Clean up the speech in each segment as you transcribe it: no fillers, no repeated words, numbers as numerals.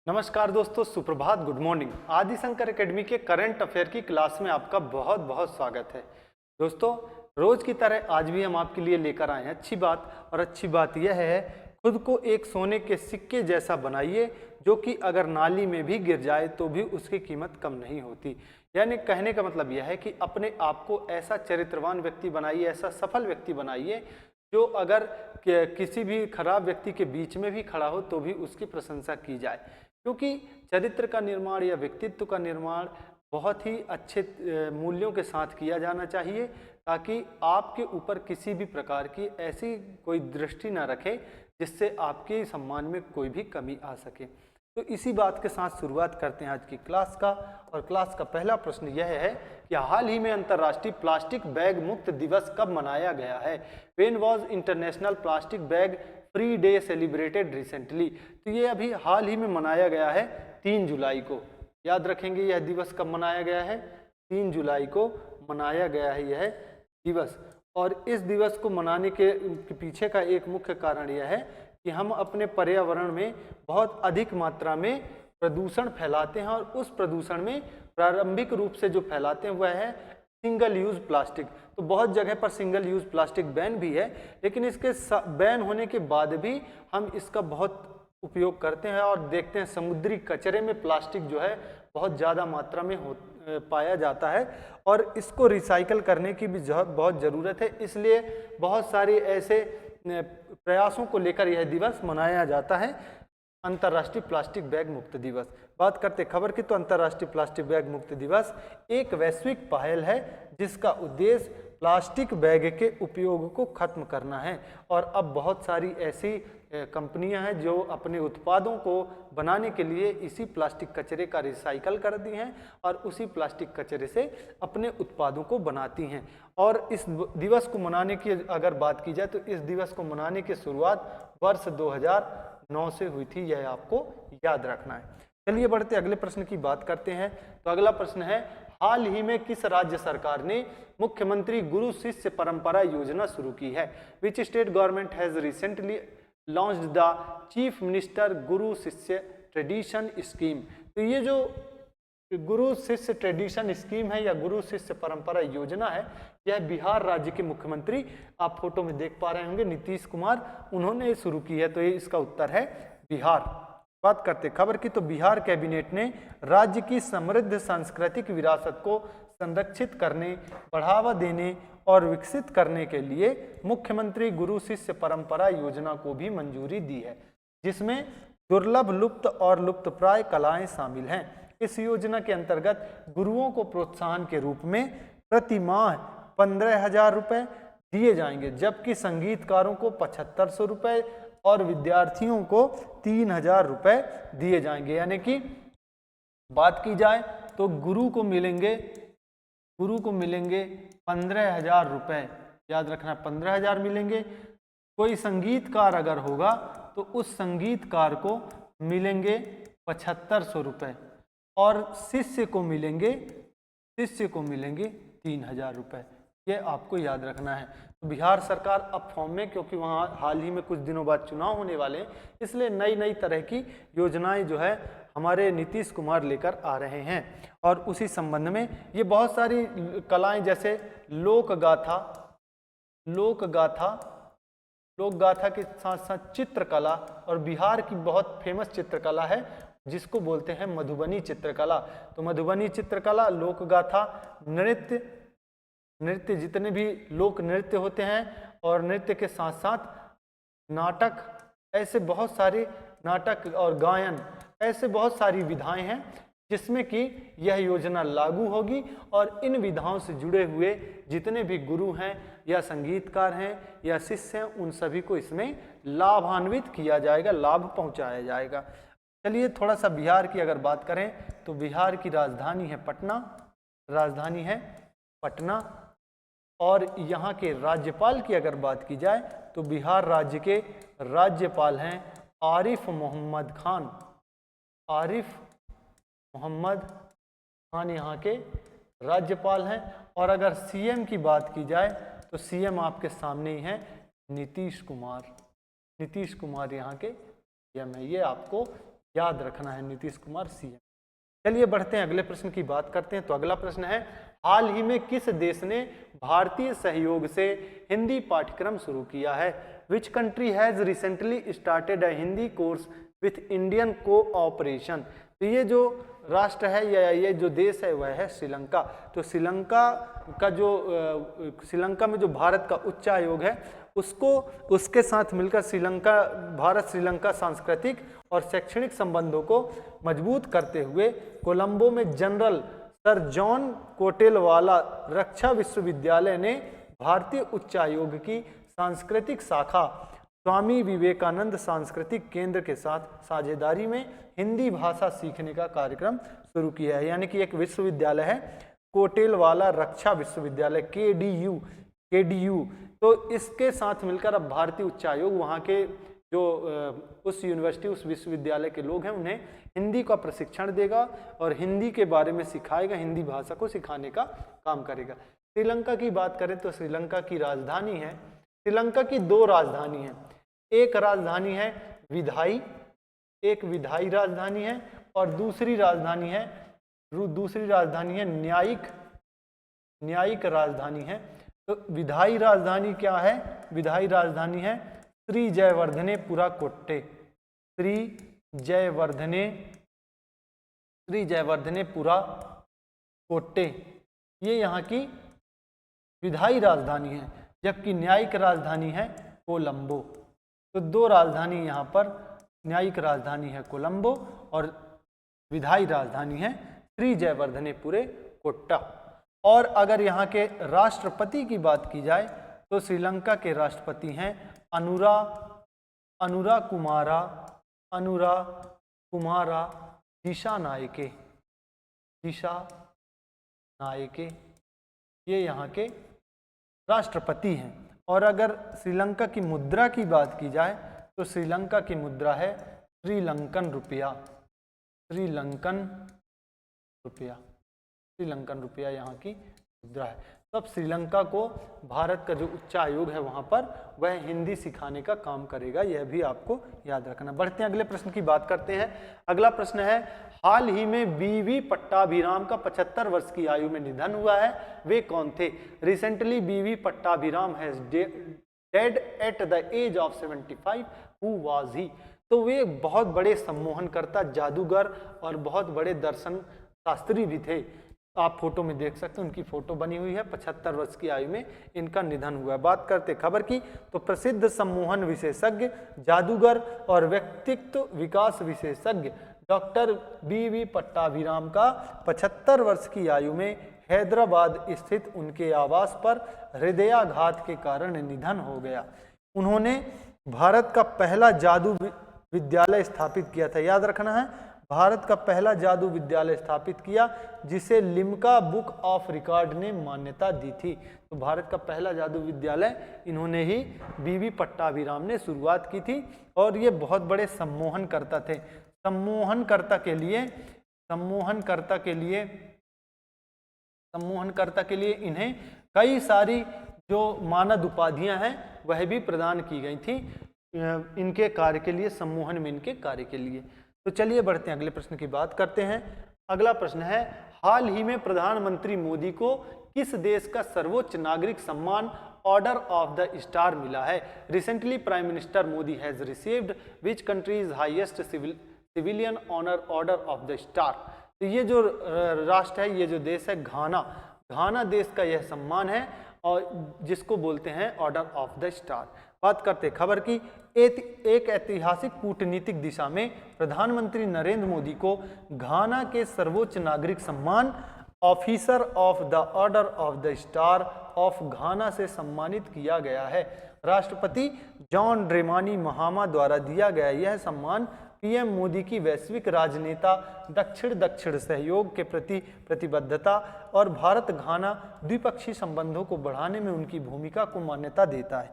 नमस्कार दोस्तों, सुप्रभात, गुड मॉर्निंग। आदि शंकर एकेडमी के करंट अफेयर की क्लास में आपका बहुत बहुत स्वागत है। दोस्तों, रोज की तरह आज भी हम आपके लिए लेकर आए हैं अच्छी बात। और अच्छी बात यह है, खुद को एक सोने के सिक्के जैसा बनाइए जो कि अगर नाली में भी गिर जाए तो भी उसकी कीमत कम नहीं होती। यानी कहने का मतलब यह है कि अपने आप को ऐसा चरित्रवान व्यक्ति बनाइए, ऐसा सफल व्यक्ति बनाइए जो अगर किसी भी खराब व्यक्ति के बीच में भी खड़ा हो तो भी उसकी प्रशंसा की जाए। क्योंकि चरित्र का निर्माण या व्यक्तित्व का निर्माण बहुत ही अच्छे मूल्यों के साथ किया जाना चाहिए, ताकि आपके ऊपर किसी भी प्रकार की ऐसी कोई दृष्टि न रखे जिससे आपके सम्मान में कोई भी कमी आ सके। तो इसी बात के साथ शुरुआत करते हैं आज की क्लास का। और क्लास का पहला प्रश्न यह है कि हाल ही में अंतर्राष्ट्रीय प्लास्टिक बैग मुक्त दिवस कब मनाया गया है? When was international plastic bag free day celebrated recently? तो ये अभी हाल ही में मनाया गया है 3 जुलाई को। याद रखेंगे यह दिवस कब मनाया गया है? 3 जुलाई को मनाया गया है यह दिवस। और इस दिवस को मनाने के पीछे का एक मुख्य कारण यह है कि हम अपने पर्यावरण में बहुत अधिक मात्रा में प्रदूषण फैलाते हैं, और उस प्रदूषण में प्रारंभिक रूप से जो फैलाते हैं वह है सिंगल यूज प्लास्टिक। तो बहुत जगह पर सिंगल यूज प्लास्टिक बैन भी है, लेकिन इसके बैन होने के बाद भी हम इसका बहुत उपयोग करते हैं और देखते हैं समुद्री कचरे में प्लास्टिक जो है बहुत ज़्यादा मात्रा में पाया जाता है, और इसको रिसाइकल करने की भी बहुत ज़रूरत है। इसलिए बहुत सारे ऐसे प्रयासों को लेकर यह दिवस मनाया जाता है, अंतर्राष्ट्रीय प्लास्टिक बैग मुक्त दिवस। बात करते खबर की, तो अंतर्राष्ट्रीय प्लास्टिक बैग मुक्त दिवस एक वैश्विक पहल है जिसका उद्देश्य प्लास्टिक बैग के उपयोग को खत्म करना है। और अब बहुत सारी ऐसी कंपनियां हैं जो अपने उत्पादों को बनाने के लिए इसी प्लास्टिक कचरे का रिसाइकल कर दी हैं और उसी प्लास्टिक कचरे से अपने उत्पादों को बनाती हैं। और इस दिवस को मनाने की अगर बात की जाए तो इस दिवस को मनाने की शुरुआत वर्ष 2009 से हुई थी, यह आपको याद रखना है। चलिए बढ़ते अगले प्रश्न की बात करते हैं। तो अगला प्रश्न है, हाल ही में किस राज्य सरकार ने मुख्यमंत्री गुरु शिष्य परंपरा योजना शुरू की है? Which state government has recently launched the chief minister गुरु शिष्य ट्रेडिशन स्कीम? तो ये जो गुरु शिष्य ट्रेडिशन स्कीम है या गुरु शिष्य परंपरा योजना है, यह बिहार राज्य के मुख्यमंत्री, आप फोटो में देख पा रहे होंगे, नीतीश कुमार, उन्होंने शुरू की है। तो ये इसका उत्तर है बिहार। बात करते खबर की, तो बिहार कैबिनेट ने राज्य की समृद्ध सांस्कृतिक विरासत को संरक्षित करने, बढ़ावा देने और विकसित करने के लिए मुख्यमंत्री गुरु शिष्य परंपरा योजना को भी मंजूरी दी है, जिसमें दुर्लभ, लुप्त और लुप्तप्राय कलाएं शामिल हैं। इस योजना के अंतर्गत गुरुओं को प्रोत्साहन के रूप में प्रति माह 15,000 रुपये दिए जाएंगे, जबकि संगीतकारों को 7,500 रुपये और विद्यार्थियों को 3,000 रुपये दिए जाएंगे। यानी कि बात की जाए तो गुरु को मिलेंगे 15,000 रुपये। याद रखना, 15,000 मिलेंगे। कोई संगीतकार अगर होगा तो उस संगीतकार को मिलेंगे 7,500 रुपये, और शिष्य को मिलेंगे 3,000 रुपये। ये आपको याद रखना है। तो बिहार सरकार अब फॉर्म में, क्योंकि वहाँ हाल ही में कुछ दिनों बाद चुनाव होने वाले हैं, इसलिए नई नई तरह की योजनाएं जो है हमारे नीतीश कुमार लेकर आ रहे हैं। और उसी संबंध में ये बहुत सारी कलाएं, जैसे लोक गाथा के साथ साथ चित्रकला, और बिहार की बहुत फेमस चित्रकला है जिसको बोलते हैं मधुबनी चित्रकला। तो मधुबनी चित्रकला, लोक गाथा, नृत्य, जितने भी लोक नृत्य होते हैं, और नृत्य के साथ साथ नाटक, ऐसे बहुत सारे नाटक और गायन, ऐसे बहुत सारी विधाएं हैं जिसमें कि यह योजना लागू होगी। और इन विधाओं से जुड़े हुए जितने भी गुरु हैं या संगीतकार हैं या शिष्य हैं, उन सभी को इसमें लाभान्वित किया जाएगा, लाभ पहुंचाया जाएगा। चलिए थोड़ा सा बिहार की अगर बात करें, तो बिहार की राजधानी है पटना। और यहाँ के राज्यपाल की अगर बात की जाए तो बिहार राज्य के राज्यपाल हैं आरिफ मोहम्मद खान यहाँ के राज्यपाल हैं। और अगर सीएम की बात की जाए तो सीएम आपके सामने ही हैं, नीतीश कुमार यहाँ के सीएम है। ये आपको याद रखना है, नीतीश कुमार सीएम। चलिए बढ़ते हैं, अगले प्रश्न की बात करते हैं। तो अगला प्रश्न है, हाल ही में किस देश ने भारतीय सहयोग से हिंदी पाठ्यक्रम शुरू किया है? Which country has recently started a Hindi course with Indian cooperation? तो ये जो राष्ट्र है या ये जो देश है वह है श्रीलंका। तो श्रीलंका का जो श्रीलंका में जो भारत का उच्चायोग है उसको उसके साथ मिलकर भारत श्रीलंका सांस्कृतिक और शैक्षणिक संबंधों को मजबूत करते हुए कोलंबो में जनरल सर जॉन कोटेलवाला रक्षा विश्वविद्यालय ने भारतीय उच्चायोग की सांस्कृतिक शाखा स्वामी विवेकानंद सांस्कृतिक केंद्र के साथ साझेदारी में हिंदी भाषा सीखने का कार्यक्रम शुरू किया है। यानी कि एक विश्वविद्यालय है कोटेलवाला रक्षा विश्वविद्यालय, केडीयू। तो इसके साथ मिलकर अब भारतीय उच्चायोग वहाँ के जो उस यूनिवर्सिटी, उस विश्वविद्यालय के लोग हैं उन्हें हिंदी का प्रशिक्षण देगा और हिंदी के बारे में सिखाएगा, हिंदी भाषा को सिखाने का काम करेगा। श्रीलंका की बात करें तो श्रीलंका की राजधानी है, श्रीलंका की 2 राजधानी हैं। एक राजधानी है विधाई, एक विधायी राजधानी है, और दूसरी राजधानी है न्यायिक राजधानी है। तो विधायी राजधानी क्या है? विधायी राजधानी है श्री जयवर्धनेपुरा कोट्टे, श्री जयवर्धनेपुरा कोट्टे, ये यहाँ की विधायी राजधानी है, जबकि न्यायिक राजधानी है कोलंबो। तो 2 राजधानी यहाँ पर, न्यायिक राजधानी है कोलंबो और विधायी राजधानी है श्री जयवर्धनेपुरे कोट्टा। और अगर यहाँ के राष्ट्रपति की बात की जाए तो श्रीलंका के राष्ट्रपति हैं अनुरा कुमारा दिशानायके, ये यहाँ के राष्ट्रपति हैं। और अगर श्रीलंका की मुद्रा की बात की जाए तो श्रीलंका की मुद्रा है श्रीलंकन रुपया यहाँ की मुद्रा है। तब श्रीलंका को भारत का जो उच्चायोग है वहाँ पर वह हिंदी सिखाने का काम करेगा, यह भी आपको याद रखना। बढ़ते हैं, अगले प्रश्न की बात करते हैं। अगला प्रश्न है, हाल ही में बीवी पट्टाभिराम का 75 वर्ष की आयु में निधन हुआ है, वे कौन थे? Recently B V Pattabhiram has dead at the age of 75, who was he? तो वे बहुत बड़े सम्मोहनकर्ता, जादूगर और बहुत बड़े दर्शन शास्त्री भी थे। आप फोटो में देख सकते हैं, उनकी फोटो बनी हुई है। 75 वर्ष की आयु में इनका निधन हुआ है। बात करते खबर की तो प्रसिद्ध सम्मोहन विशेषज्ञ, जादूगर और व्यक्तित्व विकास विशेषज्ञ डॉक्टर बीवी पट्टाभिराम का 75 वर्ष की आयु में हैदराबाद स्थित उनके आवास पर हृदयाघात के कारण निधन हो गया। उन्होंने भारत का पहला जादू विद्यालय स्थापित किया था, याद रखना है, भारत का पहला जादू विद्यालय स्थापित किया जिसे लिम्का बुक ऑफ रिकॉर्ड ने मान्यता दी थी। तो भारत का पहला जादू विद्यालय इन्होंने ही, बीवी पट्टाभिराम ने शुरुआत की थी। और ये बहुत बड़े सम्मोहनकर्ता थे। सम्मोहनकर्ता के लिए इन्हें कई सारी जो मानद उपाधियां हैं वह भी प्रदान की गई थी इनके कार्य के लिए, सम्मोहन में इनके कार्य के लिए। तो चलिए बढ़ते हैं, अगले प्रश्न की बात करते हैं। अगला प्रश्न है, हाल ही में प्रधानमंत्री मोदी को किस देश का सर्वोच्च नागरिक सम्मान ऑर्डर ऑफ द स्टार मिला है? Recently prime minister Modi has received which countries highest civilian honour order of the star? तो ये जो राष्ट्र है, ये जो देश है घाना देश का यह सम्मान है और जिसको बोलते हैं ऑर्डर ऑफ द स्टार। बात करते खबर की, एक ऐतिहासिक कूटनीतिक दिशा में प्रधानमंत्री नरेंद्र मोदी को घाना के सर्वोच्च नागरिक सम्मान officer of the order of the star of घाना से सम्मानित किया गया है। राष्ट्रपति जॉन ड्रेमानी महामा द्वारा दिया गया यह सम्मान पीएम मोदी की वैश्विक राजनेता, दक्षिण सहयोग के प्रति प्रतिबद्धता और भारत घाना द्विपक्षीय संबंधों को बढ़ाने में उनकी भूमिका को मान्यता देता है।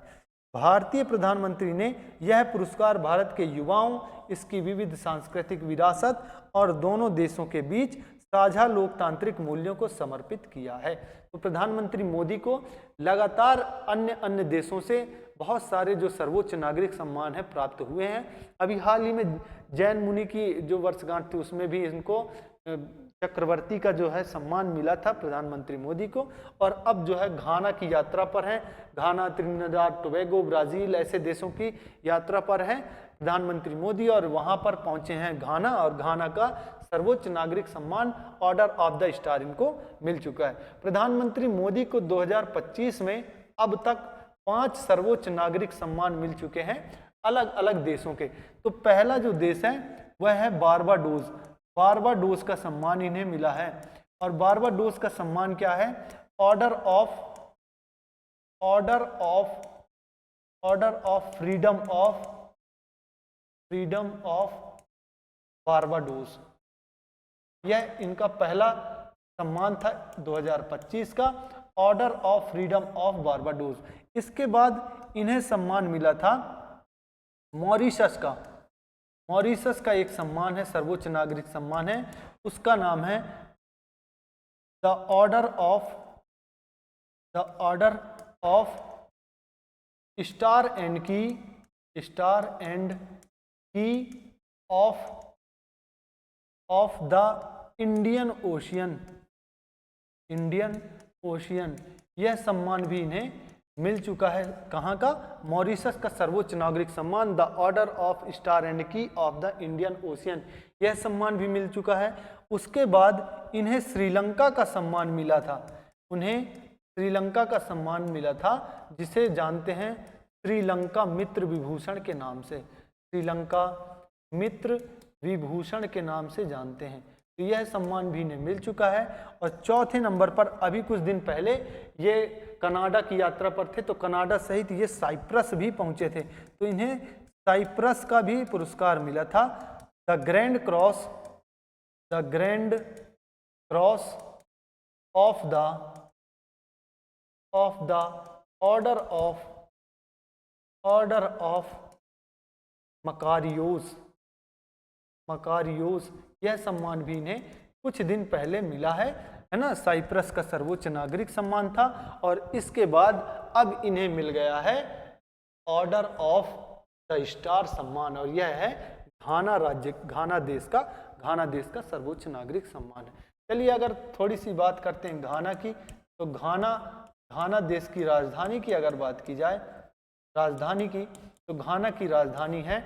भारतीय प्रधानमंत्री ने यह पुरस्कार भारत के युवाओं, इसकी विविध सांस्कृतिक विरासत और दोनों देशों के बीच साझा लोकतांत्रिक मूल्यों को समर्पित किया है। तो प्रधानमंत्री मोदी को लगातार अन्य देशों से बहुत सारे जो सर्वोच्च नागरिक सम्मान है प्राप्त हुए हैं। अभी हाल ही में जैन मुनि की जो वर्षगांठ थी उसमें भी इनको चक्रवर्ती का जो है सम्मान मिला था प्रधानमंत्री मोदी को। और अब जो है घाना की यात्रा पर हैं, घाना, त्रिनिदाद टोबैगो, ब्राजील ऐसे देशों की यात्रा पर हैं प्रधानमंत्री मोदी, और वहां पर पहुंचे हैं घाना, और घाना का सर्वोच्च नागरिक सम्मान ऑर्डर ऑफ द स्टार इनको मिल चुका है। प्रधानमंत्री मोदी को 2025 में अब तक 5 सर्वोच्च नागरिक सम्मान मिल चुके हैं अलग अलग देशों के। तो पहला जो देश है वह है बारबाडोस। बारबाडोस का सम्मान इन्हें मिला है, और बारबाडोस का सम्मान क्या है? Order of freedom of Barbados. यह इनका पहला सम्मान था 2025 का, order of freedom of Barbados. इसके बाद इन्हें सम्मान मिला था मॉरिशस का। मॉरिशस का एक सम्मान है, सर्वोच्च नागरिक सम्मान है, उसका नाम है the order of star and की ऑफ द इंडियन ओशियन। यह सम्मान भी इन्हें मिल चुका है। कहाँ का? मॉरिशस का सर्वोच्च नागरिक सम्मान the order of star and की ऑफ द इंडियन ओशियन, यह सम्मान भी मिल चुका है। उसके बाद इन्हें श्रीलंका का सम्मान मिला था। उन्हें श्रीलंका का सम्मान मिला था, जिसे जानते हैं श्रीलंका मित्र विभूषण के नाम से। श्रीलंका मित्र विभूषण के नाम से जानते हैं। तो यह सम्मान भी इन्हें मिल चुका है। और चौथे नंबर पर अभी कुछ दिन पहले ये कनाडा की यात्रा पर थे, तो कनाडा सहित ये साइप्रस भी पहुंचे थे, तो इन्हें साइप्रस का भी पुरस्कार मिला था, the grand cross of the order of Makarios. यह सम्मान भी इन्हें कुछ दिन पहले मिला है ना। साइप्रस का सर्वोच्च नागरिक सम्मान था, और इसके बाद अब इन्हें मिल गया है ऑर्डर ऑफ द स्टार सम्मान, और यह है घाना देश का सर्वोच्च नागरिक सम्मान है। चलिए अगर थोड़ी सी बात करते हैं घाना की, तो घाना देश की राजधानी की अगर बात की जाए, राजधानी की, तो घाना की राजधानी है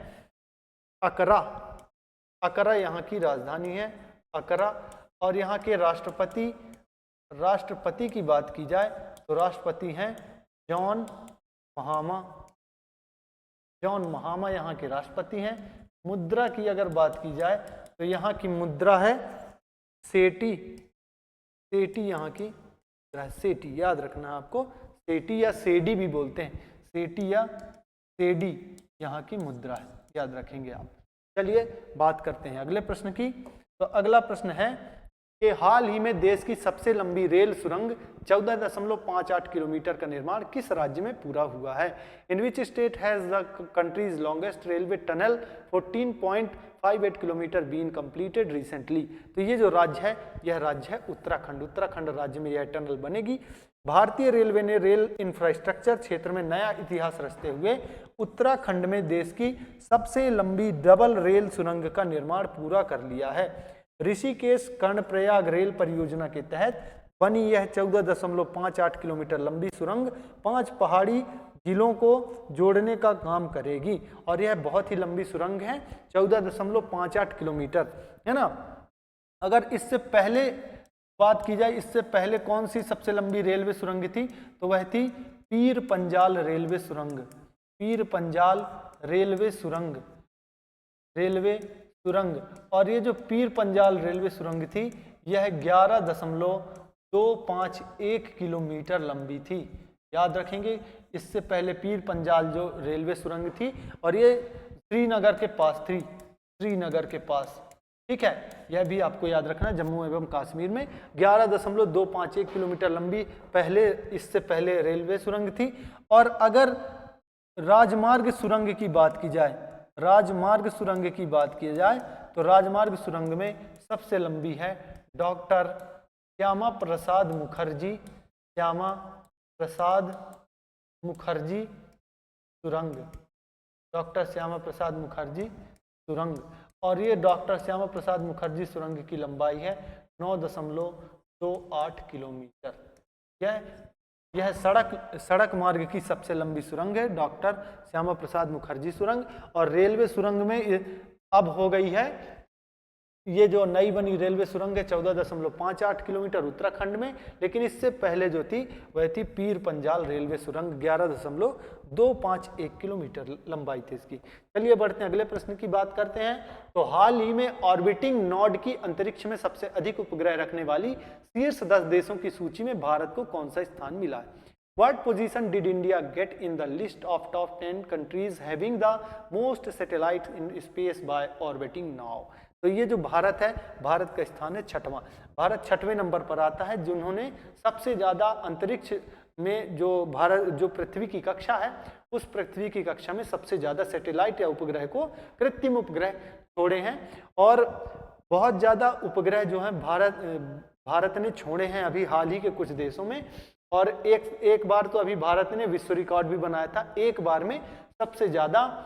अकरा यहाँ की राजधानी है अकरा। और यहाँ के राष्ट्रपति की बात की जाए तो राष्ट्रपति हैं जॉन महामा यहाँ के राष्ट्रपति हैं। मुद्रा की अगर बात की जाए तो यहाँ की मुद्रा है सेटी यहाँ की सेटी, याद रखना आपको, सेटी या सेडी भी बोलते हैं, सेटी या सेडी यहाँ की मुद्रा है, याद रखेंगे आप। चलिए बात करते हैं अगले प्रश्न की। तो अगला प्रश्न है कि हाल ही में देश की सबसे लंबी रेल सुरंग 14.58 किलोमीटर का निर्माण किस राज्य में पूरा हुआ है? In which state has the country's longest railway tunnel 14.58 kilometre been completed recently? तो ये जो राज्य है, यह राज्य है उत्तराखंड राज्य में यह टनल बनेगी। भारतीय रेलवे ने रेल इंफ्रास्ट्रक्चर क्षेत्र में नया इतिहास रचते हुए उत्तराखंड में देश की सबसे लंबी डबल रेल सुरंग का निर्माण पूरा कर लिया है। ऋषिकेश कर्णप्रयाग रेल परियोजना के तहत बनी यह 14.58 किलोमीटर लंबी सुरंग 5 पहाड़ी जिलों को जोड़ने का काम करेगी, और यह बहुत ही लंबी सुरंग है, 14.58 किलोमीटर, है ना। अगर इससे पहले बात की जाए, इससे पहले कौन सी सबसे लंबी रेलवे सुरंग थी, तो वह थी पीर पंजाल रेलवे सुरंग। पीर पंजाल रेलवे सुरंग, और ये जो पीर पंजाल रेलवे सुरंग थी, यह 11.251 किलोमीटर लंबी थी, याद रखेंगे। इससे पहले पीर पंजाल जो रेलवे सुरंग थी, और ये श्रीनगर के पास थी, श्रीनगर के पास, ठीक है, यह भी आपको याद रखना। जम्मू एवं कश्मीर में 11.251 किलोमीटर लंबी इससे पहले रेलवे सुरंग थी। और अगर राजमार्ग सुरंग की बात की जाए, तो राजमार्ग सुरंग में सबसे लंबी है डॉक्टर श्यामा प्रसाद मुखर्जी, श्यामा प्रसाद मुखर्जी सुरंग, डॉक्टर श्यामा प्रसाद मुखर्जी सुरंग। और ये डॉक्टर श्यामा प्रसाद मुखर्जी सुरंग की लंबाई है 9.28 किलोमीटर। यह सड़क मार्ग की सबसे लंबी सुरंग है, डॉक्टर श्यामा प्रसाद मुखर्जी सुरंग। और रेलवे सुरंग में अब हो गई है, ये जो नई बनी रेलवे सुरंग है 14.58 किलोमीटर उत्तराखंड में, लेकिन इससे पहले जो थी वह थी पीर पंजाल रेलवे सुरंग, 11.251 किलोमीटर लंबाई थी इसकी। चलिए बढ़ते हैं, अगले प्रश्न की बात करते हैं। तो हाल ही में ऑर्बिटिंग नॉड की अंतरिक्ष में सबसे अधिक उपग्रह रखने वाली शीर्ष 10 देशों की सूची में भारत को कौन सा स्थान मिला है? What position did India get in the list of top 10 countries having the most satellites in space by orbiting now? तो ये जो भारत है, भारत का स्थान है 6वां। भारत 6वें नंबर पर आता है जिन्होंने सबसे ज्यादा अंतरिक्ष में जो पृथ्वी की कक्षा है, उस पृथ्वी की कक्षा में सबसे ज्यादा सैटेलाइट या उपग्रह को, कृत्रिम उपग्रह छोड़े हैं। और बहुत ज्यादा उपग्रह जो है भारत ने छोड़े हैं अभी हाल ही के कुछ देशों में। और एक बार तो अभी भारत ने विश्व रिकॉर्ड भी बनाया था, एक बार में सबसे ज्यादा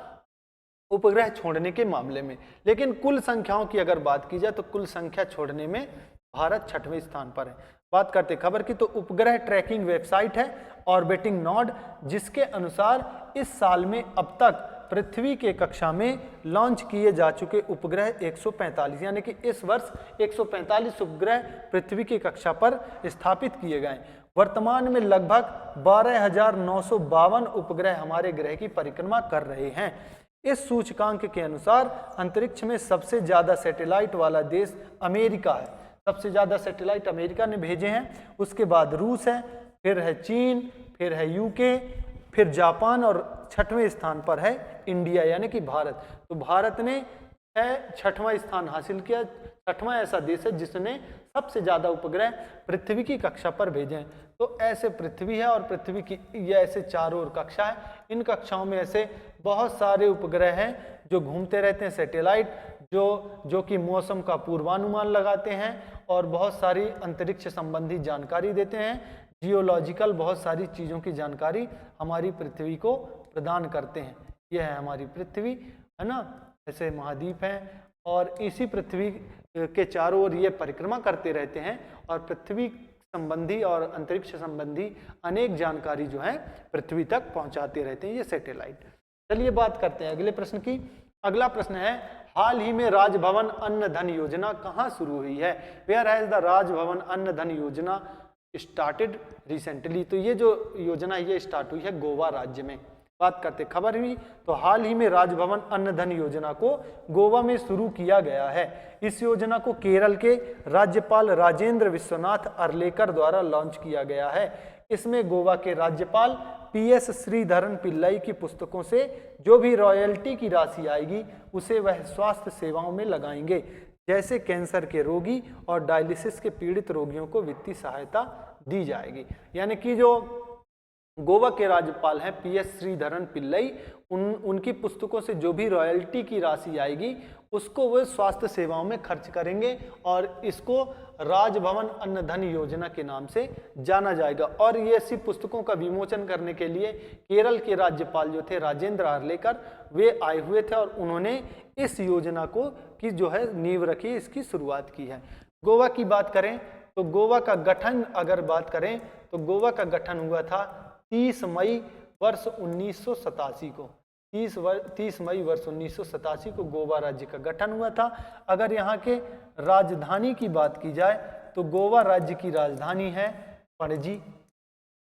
उपग्रह छोड़ने के मामले में। लेकिन कुल संख्याओं की अगर बात की जाए तो कुल संख्या छोड़ने में भारत 6वें स्थान पर है। बात करते खबर की, तो उपग्रह ट्रैकिंग वेबसाइट है ऑर्बिटिंग नॉड, जिसके अनुसार इस साल में अब तक पृथ्वी के कक्षा में लॉन्च किए जा चुके उपग्रह 145, यानी कि इस वर्ष 145 उपग्रह पृथ्वी की कक्षा पर स्थापित किए गए। वर्तमान में लगभग 12,952 उपग्रह हमारे ग्रह की परिक्रमा कर रहे हैं। इस सूचकांक के अनुसार अंतरिक्ष में सबसे ज्यादा सैटेलाइट वाला देश अमेरिका है, सबसे ज्यादा सैटेलाइट अमेरिका ने भेजे हैं। उसके बाद रूस है, फिर है चीन, फिर है यूके, फिर जापान, और 6वें स्थान पर है इंडिया यानी कि भारत। तो भारत ने 6वां स्थान हासिल किया, 6वां ऐसा देश है जिसने सबसे ज्यादा उपग्रह पृथ्वी की कक्षा पर भेजे हैं। तो ऐसे पृथ्वी है और पृथ्वी की ये ऐसे चारों ओर कक्षा है, इन कक्षाओं में ऐसे बहुत सारे उपग्रह हैं जो घूमते रहते हैं, सैटेलाइट जो कि मौसम का पूर्वानुमान लगाते हैं और बहुत सारी अंतरिक्ष संबंधी जानकारी देते हैं, जियोलॉजिकल बहुत सारी चीज़ों की जानकारी हमारी पृथ्वी को प्रदान करते हैं। यह है हमारी पृथ्वी, है ना, ऐसे महाद्वीप हैं और इसी पृथ्वी के चारों ओर ये परिक्रमा करते रहते हैं और पृथ्वी संबंधी और अंतरिक्ष संबंधी अनेक जानकारी जो है पृथ्वी तक पहुंचाते रहते हैं ये सैटेलाइट। चलिए बात करते हैं अगले प्रश्न की। अगला प्रश्न है, हाल ही में राजभवन अन्न धन योजना कहाँ शुरू हुई है? वेयर हैज द राजभवन अन्न धन योजना स्टार्टेड रिसेंटली? तो ये जो योजना ये स्टार्ट हुई है गोवा राज्य में। बात करते खबर हुई, तो हाल ही में राजभवन अन्न धन योजना को गोवा में शुरू किया गया है। इस योजना को केरल के राज्यपाल राजेंद्र विश्वनाथ अर्लेकर द्वारा लॉन्च किया गया है। इसमें गोवा के राज्यपाल PS श्रीधरन पिल्लई की पुस्तकों से जो भी रॉयल्टी की राशि आएगी उसे वह स्वास्थ्य सेवाओं में लगाएंगे, जैसे कैंसर के रोगी और डायलिसिस के पीड़ित रोगियों को वित्तीय सहायता दी जाएगी। यानी कि जो गोवा के राज्यपाल हैं PS श्रीधरन पिल्लई, उनकी पुस्तकों से जो भी रॉयल्टी की राशि आएगी उसको वो स्वास्थ्य सेवाओं में खर्च करेंगे और इसको राजभवन अन्न धन योजना के नाम से जाना जाएगा। और ये ऐसी पुस्तकों का विमोचन करने के लिए केरल के राज्यपाल जो थे राजेंद्र अर्लेकर, वे आए हुए थे और उन्होंने इस योजना को की जो है नींव रखी, इसकी शुरुआत की है। गोवा की बात करें तो गोवा का गठन अगर बात करें तो गोवा का गठन हुआ था 30 मई वर्ष 1987 को। 30 मई वर्ष 1987 को गोवा राज्य का गठन हुआ था। अगर यहाँ के राजधानी की बात की जाए तो गोवा राज्य की राजधानी है पणजी,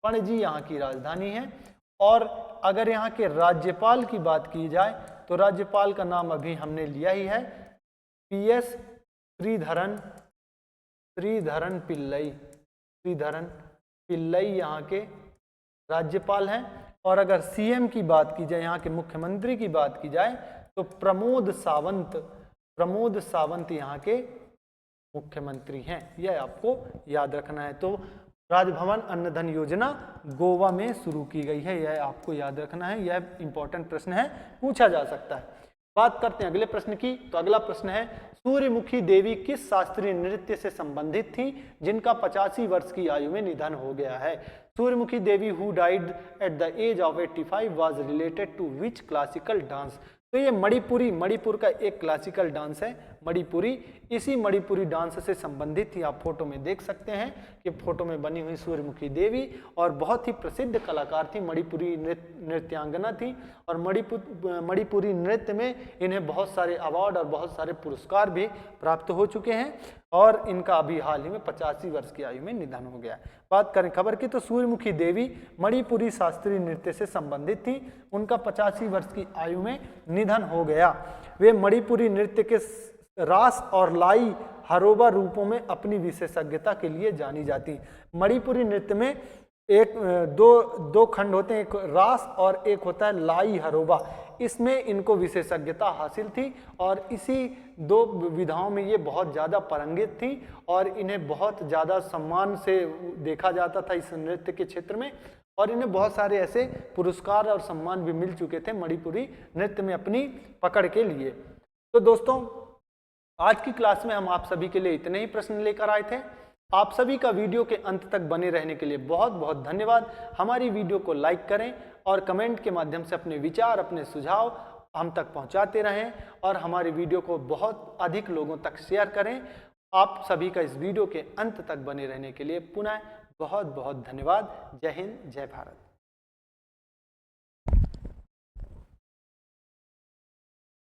पणजी यहाँ की राजधानी है। और अगर यहाँ के राज्यपाल की बात की जाए तो राज्यपाल का नाम अभी हमने लिया ही है, PS श्रीधरन पिल्लई यहाँ के राज्यपाल हैं। और अगर CM की बात की जाए, यहाँ के मुख्यमंत्री की बात की जाए तो प्रमोद सावंत यहाँ के मुख्यमंत्री हैं। यह आपको याद रखना है। तो राजभवन अन्न धन योजना गोवा में शुरू की गई है, यह आपको याद रखना है। यह इंपॉर्टेंट प्रश्न है, पूछा जा सकता है। बात करते हैं अगले प्रश्न की। तो अगला प्रश्न है, सूर्यमुखी देवी किस शास्त्रीय नृत्य से संबंधित थी जिनका 85 वर्ष की आयु में निधन हो गया है? Suryamukhi Devi who died at the age of 85 was related to which classical dance? तो ये मणिपुर का एक क्लासिकल डांस है मणिपुरी। इसी मणिपुरी डांस से संबंधित ही आप फोटो में देख सकते हैं कि फोटो में बनी हुई सूर्यमुखी देवी, और बहुत ही प्रसिद्ध कलाकार थी, मणिपुरी नृत्यांगना थी, और मणिपुरी नृत्य में इन्हें बहुत सारे अवार्ड और बहुत सारे पुरस्कार भी प्राप्त हो चुके हैं, और इनका अभी हाल ही में 85 वर्ष की आयु में निधन हो गया। बात करें खबर की, तो सूर्यमुखी देवी मणिपुरी शास्त्रीय नृत्य से संबंधित थी, उनका 85 वर्ष की आयु में निधन हो गया। वे मणिपुरी नृत्य के रास और लाई हरोबा रूपों में अपनी विशेषज्ञता के लिए जानी जाती। मणिपुरी नृत्य में दो खंड होते हैं, एक रास और एक होता है लाई हरोबा। इसमें इनको विशेषज्ञता हासिल थी और इसी दो विधाओं में ये बहुत ज़्यादा पारंगित थी और इन्हें बहुत ज़्यादा सम्मान से देखा जाता था इस नृत्य के क्षेत्र में, और इन्हें बहुत सारे ऐसे पुरस्कार और सम्मान भी मिल चुके थे मणिपुरी नृत्य में अपनी पकड़ के लिए। तो दोस्तों, आज की क्लास में हम आप सभी के लिए इतने ही प्रश्न लेकर आए थे। आप सभी का वीडियो के अंत तक बने रहने के लिए बहुत बहुत धन्यवाद। हमारी वीडियो को लाइक करें और कमेंट के माध्यम से अपने विचार, अपने सुझाव हम तक पहुंचाते रहें, और हमारी वीडियो को बहुत अधिक लोगों तक शेयर करें। आप सभी का इस वीडियो के अंत तक बने रहने के लिए पुनः बहुत बहुत धन्यवाद। जय हिंद, जय भारत।